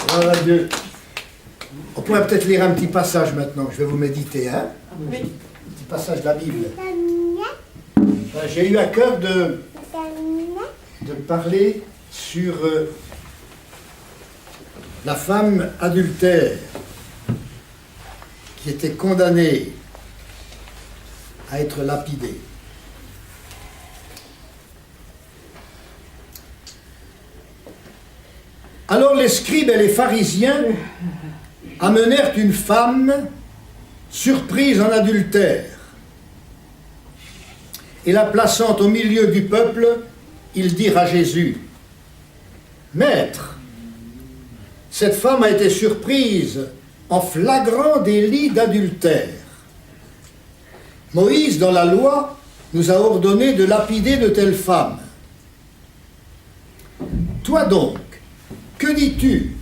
Gloire à Dieu. On pourrait peut-être lire un petit passage maintenant. Je vais vous méditer, hein? Oui. Un petit passage de la Bible. J'ai eu à cœur de parler sur la femme adultère qui était condamnée à être lapidée. Alors les scribes et les pharisiens amenèrent une femme surprise en adultère. Et la plaçant au milieu du peuple, ils dirent à Jésus, « Maître, cette femme a été surprise en flagrant délit d'adultère. Moïse, dans la loi, nous a ordonné de lapider de telles femmes. Toi donc, que dis-tu »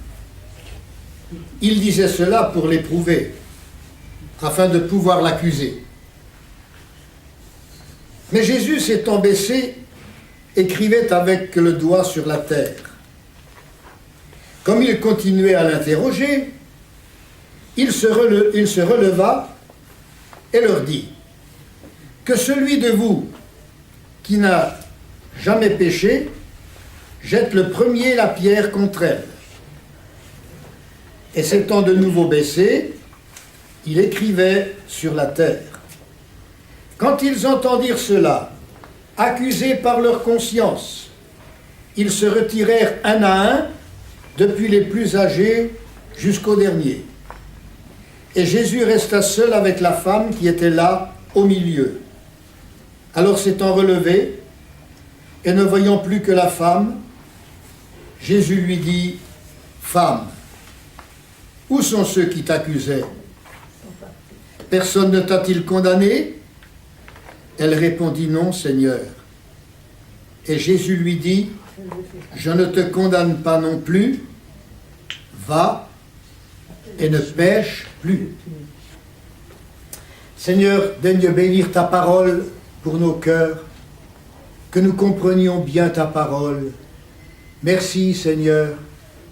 Il disait cela pour l'éprouver, afin de pouvoir l'accuser. Mais Jésus, s'étant baissé, écrivait avec le doigt sur la terre. Comme il continuait à l'interroger, il se releva et leur dit, « Que celui de vous qui n'a jamais péché jette le premier la pierre contre elle. » Et s'étant de nouveau baissé, il écrivait sur la terre. Quand ils entendirent cela, accusés par leur conscience, ils se retirèrent un à un, depuis les plus âgés jusqu'au dernier. Et Jésus resta seul avec la femme qui était là au milieu. Alors s'étant relevé, et ne voyant plus que la femme, Jésus lui dit, « Femme, où sont ceux qui t'accusaient? Personne ne t'a-t-il condamné ?» Elle répondit, « Non, Seigneur. » Et Jésus lui dit, « Je ne te condamne pas non plus, va et ne pêche plus. » Seigneur, daigne bénir ta parole pour nos cœurs, que nous comprenions bien ta parole. Merci, Seigneur,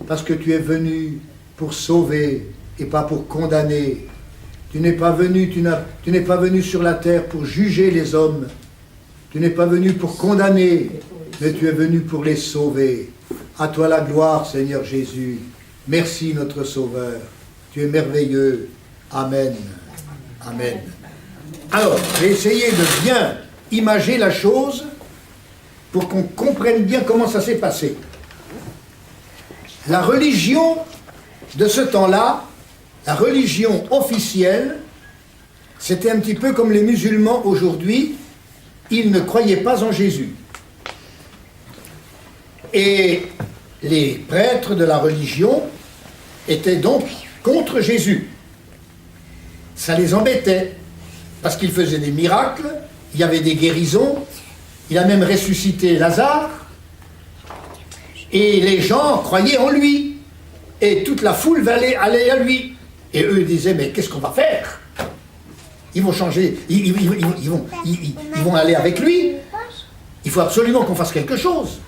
parce que tu es venu pour sauver et pas pour condamner. Tu n'es pas venu sur la terre pour juger les hommes. Tu n'es pas venu pour condamner, mais tu es venu pour les sauver. À toi la gloire, Seigneur Jésus. Merci, notre Sauveur. Tu es merveilleux. Amen. Amen. Alors, j'ai essayé de bien imager la chose pour qu'on comprenne bien comment ça s'est passé. La religion de ce temps-là, la religion officielle, c'était un petit peu comme les musulmans aujourd'hui, ils ne croyaient pas en Jésus. Et les prêtres de la religion étaient donc contre Jésus. Ça les embêtait, parce qu'il faisait des miracles, il y avait des guérisons, il a même ressuscité Lazare, et les gens croyaient en lui, et toute la foule allait à lui. Et eux disaient, mais qu'est-ce qu'on va faire? Ils vont changer, ils vont aller avec lui. Il faut absolument qu'on fasse quelque chose.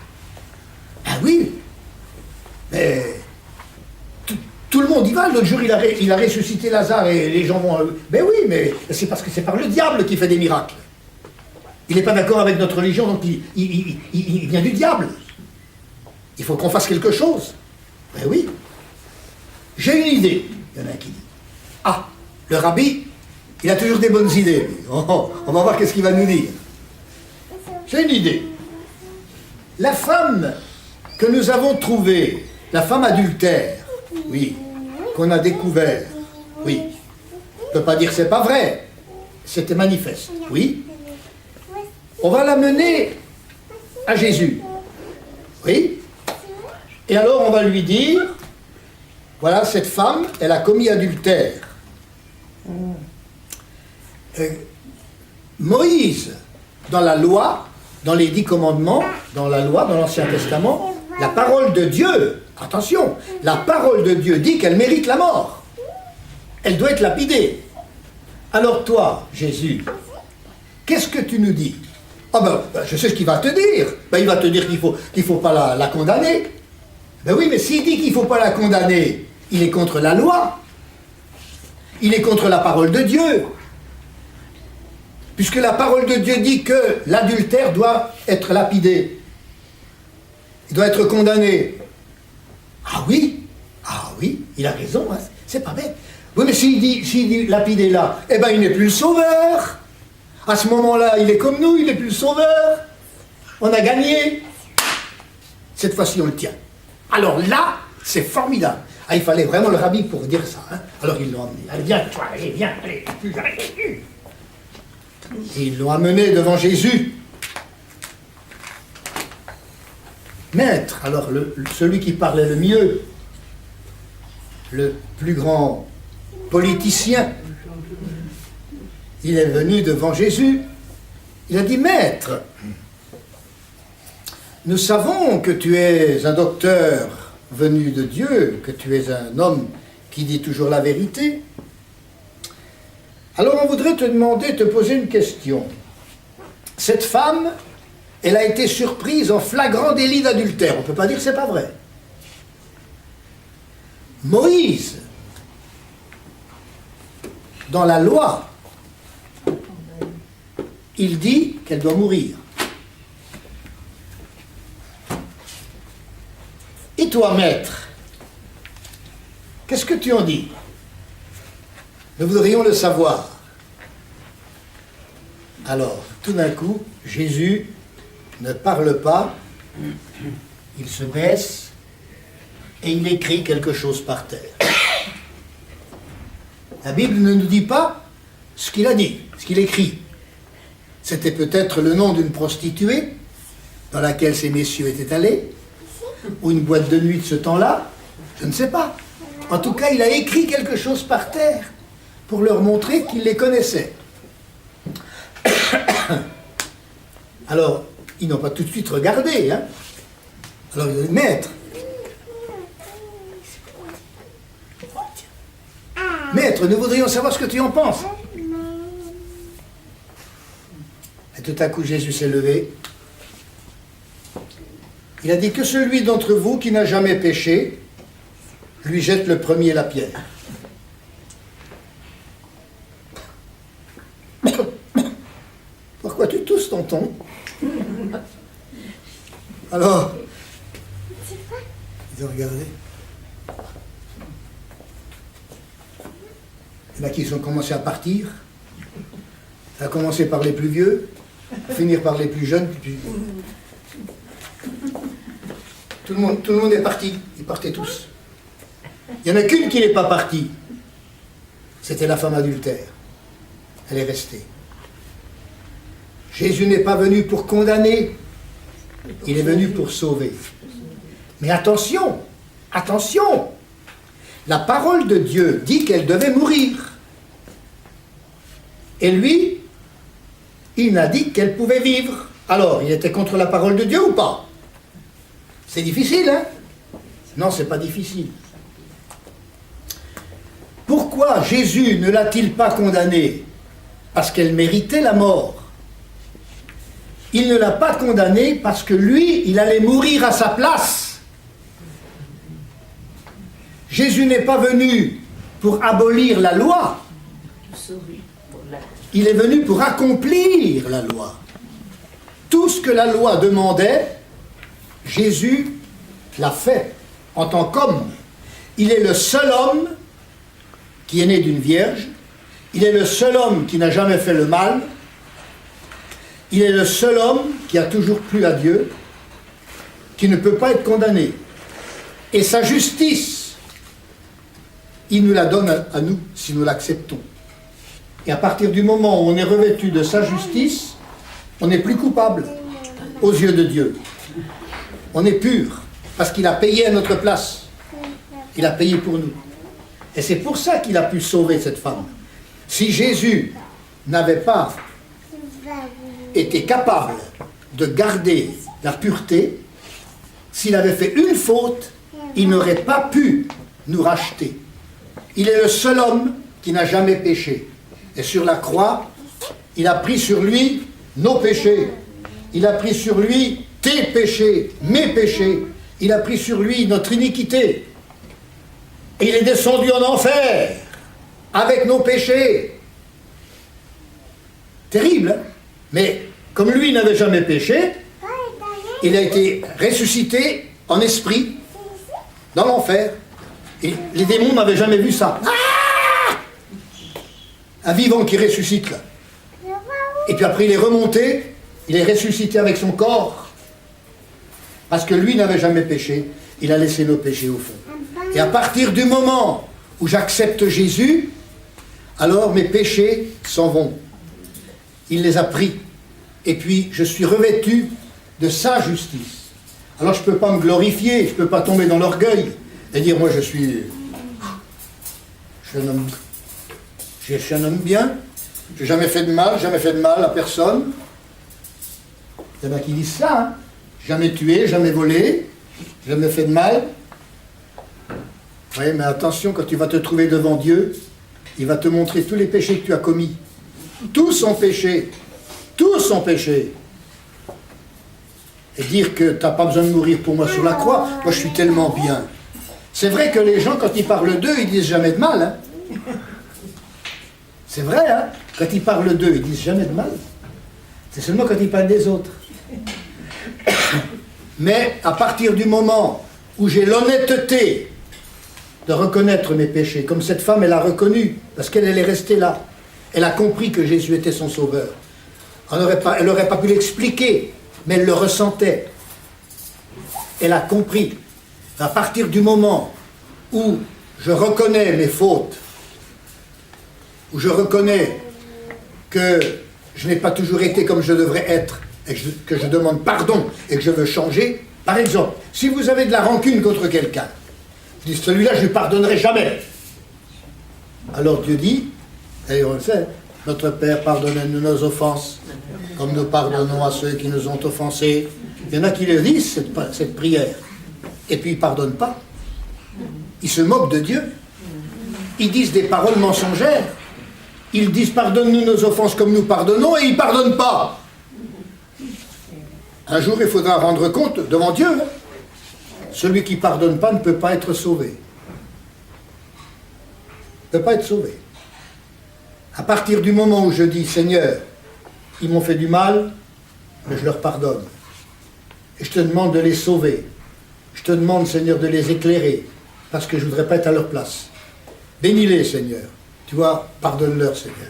Ah oui, mais tout le monde y va. L'autre jour, il a ressuscité Lazare et les gens vont... Mais oui, mais c'est parce que c'est par le diable qui fait des miracles. Il n'est pas d'accord avec notre religion, donc il vient du diable. Il faut qu'on fasse quelque chose. Ben oui. J'ai une idée. Il y en a un qui dit, ah, le rabbi, il a toujours des bonnes idées. Oh, on va voir qu'est-ce qu'il va nous dire. J'ai une idée. La femme que nous avons trouvée, la femme adultère, oui, qu'on a découvert, oui, on ne peut pas dire que c'est pas vrai, c'était manifeste, oui. On va l'amener à Jésus, oui. Et alors on va lui dire, voilà, cette femme, elle a commis adultère. Moïse, dans la loi, dans les 10 commandements, dans la loi, dans l'Ancien Testament, la parole de Dieu, attention, la parole de Dieu dit qu'elle mérite la mort. Elle doit être lapidée. Alors toi, Jésus, qu'est-ce que tu nous dis? Ah ben, je sais ce qu'il va te dire. Ben, il va te dire qu'il faut pas la condamner. Ben oui, mais s'il dit qu'il ne faut pas la condamner, il est contre la loi. Il est contre la parole de Dieu. Puisque la parole de Dieu dit que l'adultère doit être lapidé. Il doit être condamné. Ah oui, il a raison, hein, c'est pas bête. Oui, mais s'il dit lapidé là, eh bien il n'est plus le sauveur. À ce moment-là, il est comme nous, il n'est plus le sauveur. On a gagné. Cette fois-ci, on le tient. Alors là, c'est formidable. Ah, il fallait vraiment le rabbi pour dire ça. Hein. Alors ils l'ont emmené. Allez, viens, toi, allez, viens, allez. Et ils l'ont amené devant Jésus. Maître, alors celui qui parlait le mieux, le plus grand politicien, il est venu devant Jésus. Il a dit, Maître, nous savons que tu es un docteur venu de Dieu, que tu es un homme qui dit toujours la vérité. Alors on voudrait te poser une question. Cette femme, elle a été surprise en flagrant délit d'adultère. On ne peut pas dire que ce n'est pas vrai. Moïse, dans la loi, il dit qu'elle doit mourir. Et toi, maître, qu'est-ce que tu en dis? Nous voudrions le savoir. Alors, tout d'un coup, Jésus ne parle pas, il se baisse et il écrit quelque chose par terre. La Bible ne nous dit pas ce qu'il a dit, ce qu'il écrit. C'était peut-être le nom d'une prostituée dans laquelle ces messieurs étaient allés, ou une boîte de nuit de ce temps-là, je ne sais pas. En tout cas, il a écrit quelque chose par terre pour leur montrer qu'il les connaissait. Alors, ils n'ont pas tout de suite regardé. Hein. Alors, ils ont dit, Maître, Maître, nous voudrions savoir ce que tu en penses. Et tout à coup, Jésus s'est levé. Il a dit que celui d'entre vous qui n'a jamais péché, lui jette le premier la pierre. Pourquoi tu tousses, tonton? Alors, ils ont regardé. Il y en a qui ont commencé à partir. Ça a commencé par les plus vieux, finir par les plus jeunes. Puis... Tout le monde est parti. Ils partaient tous. Il n'y en a qu'une qui n'est pas partie. C'était la femme adultère. Elle est restée. Jésus n'est pas venu pour condamner. Il est venu pour sauver. Mais attention, attention. La parole de Dieu dit qu'elle devait mourir. Et lui, il n'a dit qu'elle pouvait vivre. Alors, il était contre la parole de Dieu ou pas? C'est difficile, hein? Non, c'est pas difficile. Pourquoi Jésus ne l'a-t-il pas condamnée? Parce qu'elle méritait la mort. Il ne l'a pas condamnée parce que lui, il allait mourir à sa place. Jésus n'est pas venu pour abolir la loi. Il est venu pour accomplir la loi. Tout ce que la loi demandait, Jésus l'a fait en tant qu'homme. Il est le seul homme qui est né d'une vierge. Il est le seul homme qui n'a jamais fait le mal. Il est le seul homme qui a toujours plu à Dieu, qui ne peut pas être condamné. Et sa justice, il nous la donne à nous, si nous l'acceptons. Et à partir du moment où on est revêtu de sa justice, on n'est plus coupable aux yeux de Dieu. On est pur, parce qu'il a payé à notre place. Il a payé pour nous. Et c'est pour ça qu'il a pu sauver cette femme. Si Jésus n'avait pas été capable de garder la pureté, s'il avait fait une faute, il n'aurait pas pu nous racheter. Il est le seul homme qui n'a jamais péché. Et sur la croix, il a pris sur lui nos péchés. Il a pris sur lui tes péchés, mes péchés. Il a pris sur lui notre iniquité. Et il est descendu en enfer avec nos péchés. Terrible, hein? Mais comme lui n'avait jamais péché, il a été ressuscité en esprit dans l'enfer. Et les démons n'avaient jamais vu ça. Ah, un vivant qui ressuscite là. Et puis après il est remonté, il est ressuscité avec son corps. Parce que lui n'avait jamais péché, il a laissé nos péchés au fond. Et à partir du moment où j'accepte Jésus, alors mes péchés s'en vont. Il les a pris. Et puis je suis revêtu de sa justice. Alors je ne peux pas me glorifier, je ne peux pas tomber dans l'orgueil et dire moi je suis un homme bien, je n'ai jamais fait de mal à personne. Il y en a qui disent ça, hein? Jamais tué, jamais volé, jamais fait de mal. Oui, mais attention, quand tu vas te trouver devant Dieu, il va te montrer tous les péchés que tu as commis. Tous sont péchés. Tous sont péchés. Et dire que tu n'as pas besoin de mourir pour moi sur la croix, moi je suis tellement bien. C'est vrai que les gens, quand ils parlent d'eux, ils disent jamais de mal. Hein? C'est vrai, hein? Quand ils parlent d'eux, ils disent jamais de mal. C'est seulement quand ils parlent des autres. Mais à partir du moment où j'ai l'honnêteté de reconnaître mes péchés, comme cette femme, elle a reconnu, parce qu'elle est restée là. Elle a compris que Jésus était son sauveur. Elle n'aurait pas pu l'expliquer, mais elle le ressentait. Elle a compris. À partir du moment où je reconnais mes fautes, où je reconnais que je n'ai pas toujours été comme je devrais être, et que je demande pardon et que je veux changer, par exemple, si vous avez de la rancune contre quelqu'un, vous dites celui-là je ne lui pardonnerai jamais. Alors Dieu dit, et on le sait, notre Père, pardonnez-nous nos offenses, comme nous pardonnons à ceux qui nous ont offensés. Il y en a qui le disent, cette prière, et puis ils ne pardonnent pas. Ils se moquent de Dieu. Ils disent des paroles mensongères. Ils disent pardonne-nous nos offenses comme nous pardonnons, et ils ne pardonnent pas. Un jour, il faudra rendre compte devant Dieu. Hein. Celui qui ne pardonne pas ne peut pas être sauvé. Ne peut pas être sauvé. À partir du moment où je dis, Seigneur, ils m'ont fait du mal, mais je leur pardonne. Et je te demande de les sauver. Je te demande, Seigneur, de les éclairer, parce que je ne voudrais pas être à leur place. Bénis-les, Seigneur. Tu vois, pardonne-leur, Seigneur.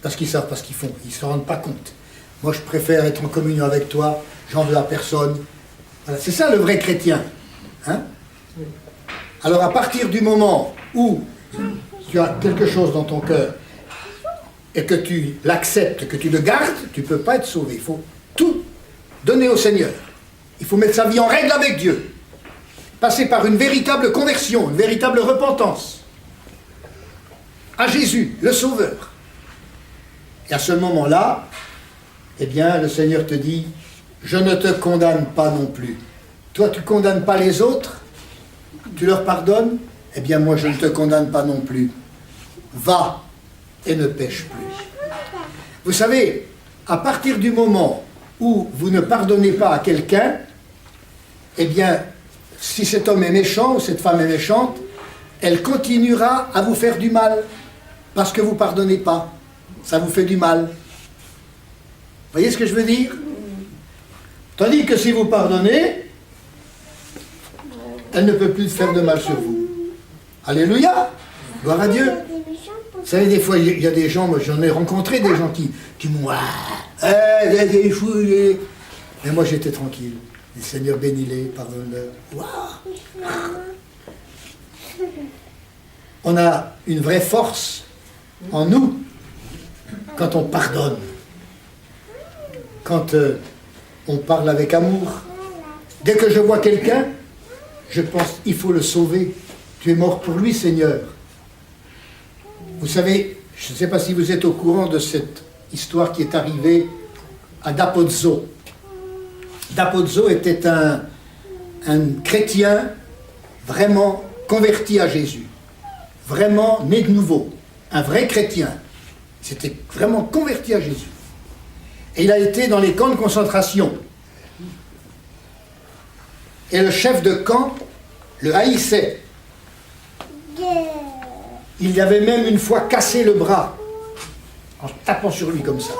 Parce qu'ils savent pas ce qu'ils font, ils ne se rendent pas compte. Moi, je préfère être en communion avec toi, j'en veux à personne. Voilà, c'est ça le vrai chrétien. Hein? Alors, à partir du moment où tu as quelque chose dans ton cœur, et que tu l'acceptes, que tu le gardes, tu ne peux pas être sauvé. Il faut tout donner au Seigneur. Il faut mettre sa vie en règle avec Dieu. Passer par une véritable conversion, une véritable repentance. À Jésus, le Sauveur. Et à ce moment-là, eh bien, le Seigneur te dit, je ne te condamne pas non plus. Toi, tu ne condamnes pas les autres, tu leur pardonnes, eh bien, moi, je ne te condamne pas non plus. Va et ne pêche plus. Vous savez, à partir du moment où vous ne pardonnez pas à quelqu'un, eh bien, si cet homme est méchant ou cette femme est méchante, elle continuera à vous faire du mal, parce que vous ne pardonnez pas. Ça vous fait du mal. Vous voyez ce que je veux dire? Tandis que si vous pardonnez, elle ne peut plus faire de mal sur vous. Alléluia! Gloire à Dieu! Vous savez, des fois, il y a des gens, moi j'en ai rencontré des gens qui m'ont... des fous, mais moi j'étais tranquille. Le Seigneur bénis-les, pardonne-leur. Wow. On a une vraie force en nous quand on pardonne. Quand on parle avec amour. Dès que je vois quelqu'un, je pense, il faut le sauver. Tu es mort pour lui, Seigneur. Vous savez, je ne sais pas si vous êtes au courant de cette histoire qui est arrivée à Dapozzo. Dapozzo était un chrétien vraiment converti à Jésus, vraiment né de nouveau, un vrai chrétien. Il s'était vraiment converti à Jésus. Et il a été dans les camps de concentration. Et le chef de camp le haïssait. Il y avait même une fois cassé le bras en tapant sur lui comme ça.